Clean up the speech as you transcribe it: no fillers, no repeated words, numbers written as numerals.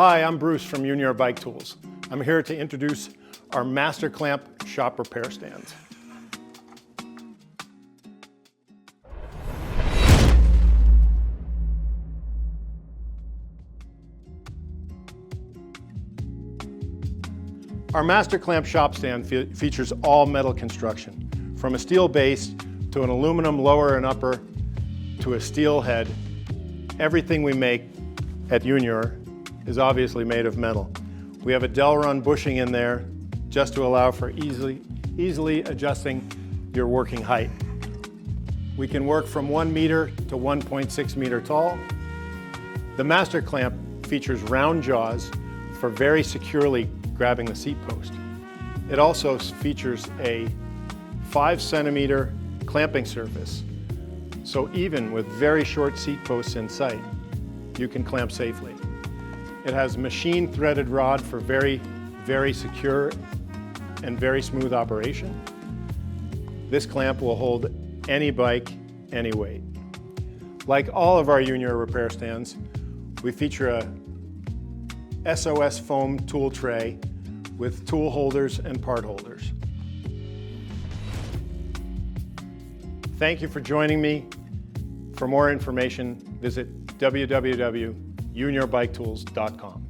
Hi, I'm Bruce from Unior Bike Tools. I'm here to introduce our Master Clamp shop repair stands. Our Master Clamp shop stand features all metal construction, from a steel base to an aluminum lower and upper to a steel head. Everything we make at Unior is obviously made of metal. We have a Delrin bushing in there just to allow for easily adjusting your working height. We can work from 1 meter to 1.6 meter tall. The Master Clamp features round jaws for very securely grabbing the seat post. It also features a 5 centimeter clamping surface, so even with very short seat posts in sight, you can clamp safely. It has machine threaded rod for very secure and very smooth operation. This clamp will hold any bike, any weight. Like all of our Unior repair stands, we feature a SOS foam tool tray with tool holders and part holders. Thank you for joining me. For more information, visit www.uniorbiketools.com.